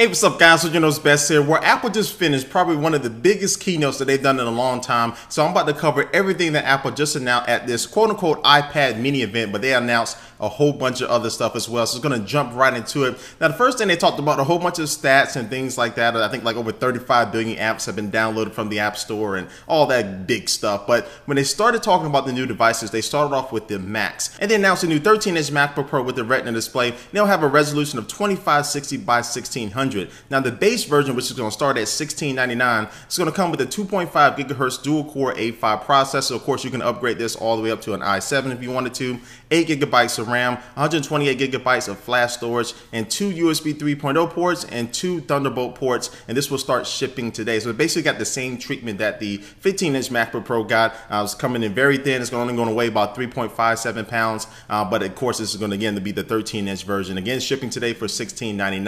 Hey, what's up guys? So you know's best here, where Apple just finished probably one of the biggest keynotes that they've done in a long time. So I'm about to cover everything that Apple just announced at this quote-unquote iPad mini event, but they announced a whole bunch of other stuff as well. So it's going to jump right into it. Now, the first thing they talked about a whole bunch of stats and things like that. I think like over 35 billion apps have been downloaded from the App Store and all that big stuff. But when they started talking about the new devices, they started off with the Macs. And they announced a new 13-inch MacBook Pro with the Retina display. They'll have a resolution of 2560 by 1600. Now, the base version, which is going to start at $1699, is going to come with a 2.5 gigahertz dual-core A5 processor. Of course, you can upgrade this all the way up to an i7 if you wanted to. 8 gigabytes of RAM, 128 gigabytes of flash storage, and 2 USB 3.0 ports and 2 Thunderbolt ports. And this will start shipping today. So it basically got the same treatment that the 15-inch MacBook Pro got. It's coming in very thin. It's only going to weigh about 3.57 pounds. But of course, this is going to again to be the 13-inch version. Again, shipping today for $16.99.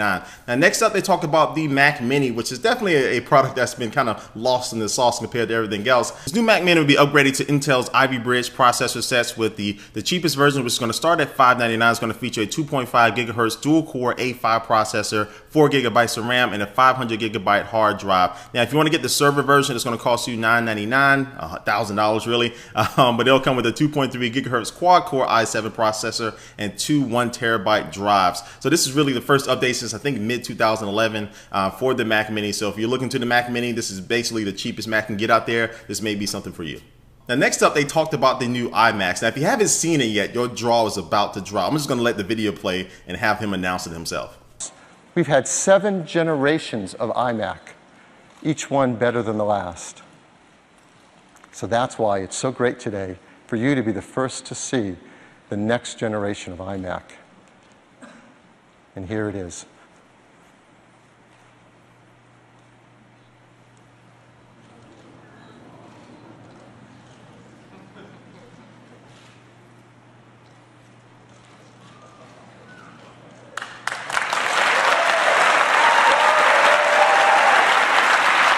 Now, next up, they talk about the Mac Mini, which is definitely a product that's been kind of lost in the sauce compared to everything else. This new Mac Mini will be upgraded to Intel's Ivy Bridge processor sets with the cheapest version, which is going to start at $599. It's going to feature a 2.5 gigahertz dual-core A5 processor, 4 gigabytes of RAM, and a 500 gigabyte hard drive. Now, if you want to get the server version, it's going to cost you $999, $1,000 really, but it'll come with a 2.3 gigahertz quad-core i7 processor and 2 1 terabyte drives. So this is really the first update since I think mid-2011 for the Mac Mini. So if you're looking to the Mac Mini, this is basically the cheapest Mac can get out there. This may be something for you. Now, next up, they talked about the new iMacs. Now, if you haven't seen it yet, your jaw is about to drop. I'm just going to let the video play and have him announce it himself. We've had 7 generations of iMac, each one better than the last. So that's why it's so great today for you to be the first to see the next generation of iMac. And here it is.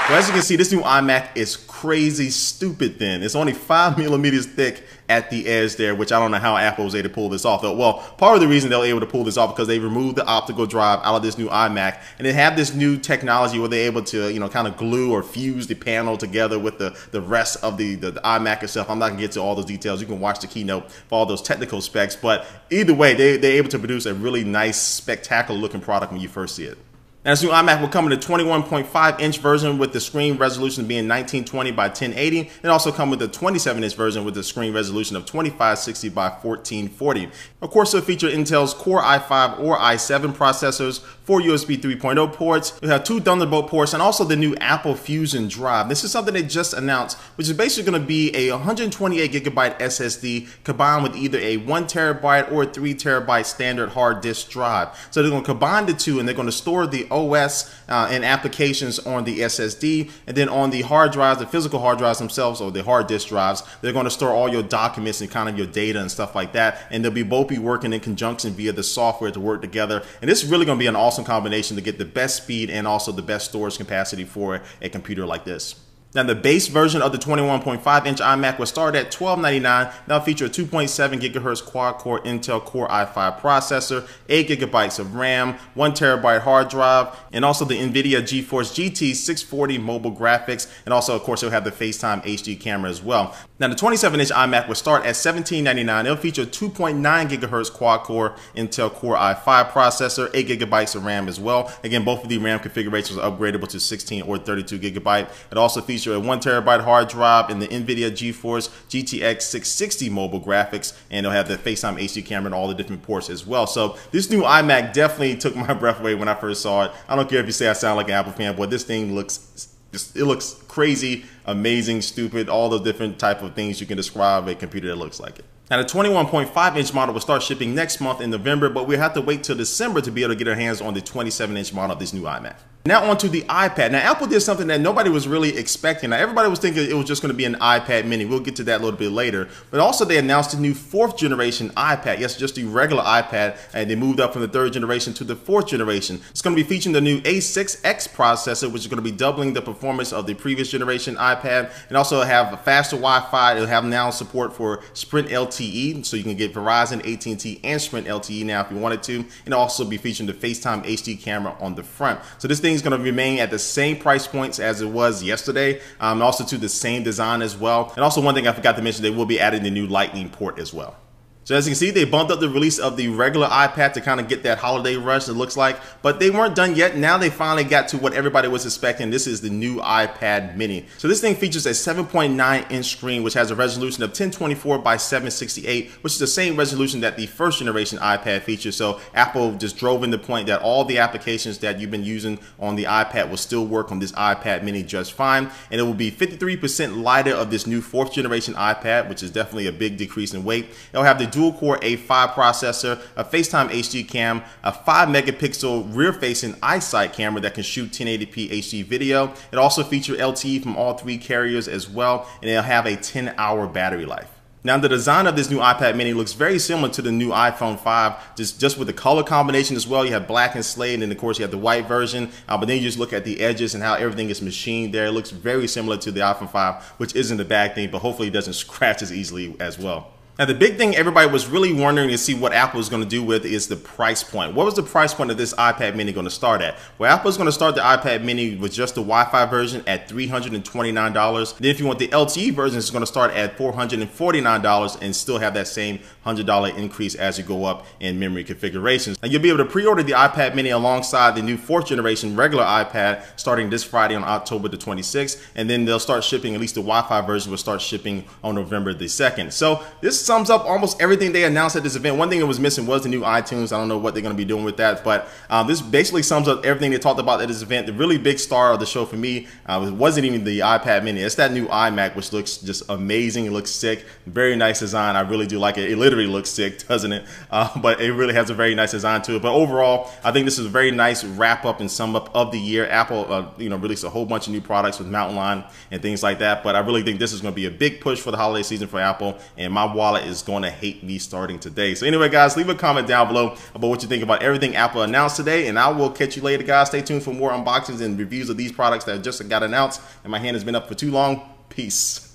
Well, as you can see, this new iMac is crazy stupid thin. It's only 5 millimeters thick at the edge there, which I don't know how Apple was able to pull this off. Well, part of the reason they were able to pull this off because they removed the optical drive out of this new iMac, and they have this new technology where they're able to, kind of glue or fuse the panel together with the rest of the iMac itself. I'm not gonna get to all those details. You can watch the keynote for all those technical specs, but either way, they're able to produce a really nice, spectacular looking product when you first see it. Now, this new iMac will come in a 21.5-inch version with the screen resolution being 1920 by 1080. It also comes with a 27-inch version with the screen resolution of 2560 by 1440. Of course, it'll feature Intel's Core i5 or i7 processors, 4 USB 3.0 ports. You'll have 2 Thunderbolt ports and also the new Apple Fusion drive. This is something they just announced, which is basically going to be a 128 gigabyte SSD combined with either a 1 terabyte or a 3 terabyte standard hard disk drive. So they're going to combine the two, and they're going to store the OS and applications on the SSD, and then on the hard drives, the physical hard drives themselves, or the hard disk drives, they're going to store all your documents and kind of your data and stuff like that, and they'll both be working in conjunction via the software to work together. And this is really going to be an awesome combination to get the best speed and also the best storage capacity for a computer like this. Now, the base version of the 21.5-inch iMac will start at $1299. That'll feature a 2.7 gigahertz quad-core Intel Core i5 processor, 8 gigabytes of RAM, 1 terabyte hard drive, and also the NVIDIA GeForce GT 640 mobile graphics, and also, of course, it'll have the FaceTime HD camera as well. Now, the 27-inch iMac will start at $1799. It'll feature a 2.9 gigahertz quad-core Intel Core i5 processor, 8 gigabytes of RAM as well. Again, both of the RAM configurations are upgradable to 16 or 32 gigabyte. It also features a 1 terabyte hard drive and the NVIDIA GeForce GTX 660 mobile graphics, and it'll have the FaceTime HD camera and all the different ports as well. So this new iMac definitely took my breath away when I first saw it. I don't care if you say I sound like an Apple fanboy. This thing looks it looks crazy, amazing, stupid, all the different type of things you can describe a computer that looks like it. Now, the 21.5-inch model will start shipping next month in November, but we'll have to wait till December to be able to get our hands on the 27-inch model of this new iMac. Now on to the iPad. Now Apple did something that nobody was really expecting. Now everybody was thinking it was just going to be an iPad mini. We'll get to that a little bit later. But also they announced a new 4th generation iPad. Yes, just the regular iPad, and they moved up from the 3rd generation to the 4th generation. It's going to be featuring the new A6X processor, which is going to be doubling the performance of the previous generation iPad, and also have a faster Wi-Fi. It'll have now support for Sprint LTE, so you can get Verizon, AT&T, and Sprint LTE now if you wanted to, and also be featuring the FaceTime HD camera on the front. So this thing is going to remain at the same price points as it was yesterday, also to the same design as well. And also one thing I forgot to mention, they will be adding the new Lightning port as well. So as you can see, they bumped up the release of the regular iPad to kind of get that holiday rush, it looks like, but they weren't done yet. Now they finally got to what everybody was expecting. This is the new iPad mini. So this thing features a 7.9 inch screen, which has a resolution of 1024 by 768, which is the same resolution that the 1st generation iPad features. So Apple just drove in the point that all the applications that you've been using on the iPad will still work on this iPad mini just fine. And it will be 53% lighter of this new 4th generation iPad, which is definitely a big decrease in weight. It'll have the dual-core A5 processor, a FaceTime HD cam, a 5-megapixel rear-facing iSight camera that can shoot 1080p HD video. It also features LTE from all 3 carriers as well, and it'll have a 10-hour battery life. Now the design of this new iPad mini looks very similar to the new iPhone 5, just with the color combination as well. You have black and slate, and then of course you have the white version, but then you just look at the edges and how everything is machined there. It looks very similar to the iPhone 5, which isn't a bad thing, but hopefully it doesn't scratch as easily as well. Now the big thing everybody was really wondering to see what Apple is going to do with is the price point. What was the price point of this iPad mini going to start at? Well, Apple is going to start the iPad mini with just the Wi-Fi version at $329. Then if you want the LTE version, it's going to start at $449 and still have that same $100 increase as you go up in memory configurations. And you'll be able to pre-order the iPad mini alongside the new 4th generation regular iPad starting this Friday on October the 26th. And then they'll start shipping, at least the Wi-Fi version will start shipping on November the 2nd. So this sums up almost everything they announced at this event. One thing that was missing was the new iTunes. I don't know what they're going to be doing with that, but this basically sums up everything they talked about at this event. The really big star of the show for me wasn't even the iPad mini. It's that new iMac, which looks just amazing. It looks sick. Very nice design. I really do like it. It literally looks sick, doesn't it? But it really has a very nice design to it. But overall, I think this is a very nice wrap up and sum up of the year. Apple, released a whole bunch of new products with Mountain Lion and things like that. But I really think this is going to be a big push for the holiday season for Apple, and my wallet is going to hate me starting today. So anyway, guys, leave a comment down below about what you think about everything Apple announced today, and I will catch you later, guys. Stay tuned for more unboxings and reviews of these products that just got announced, and my hand has been up for too long. Peace.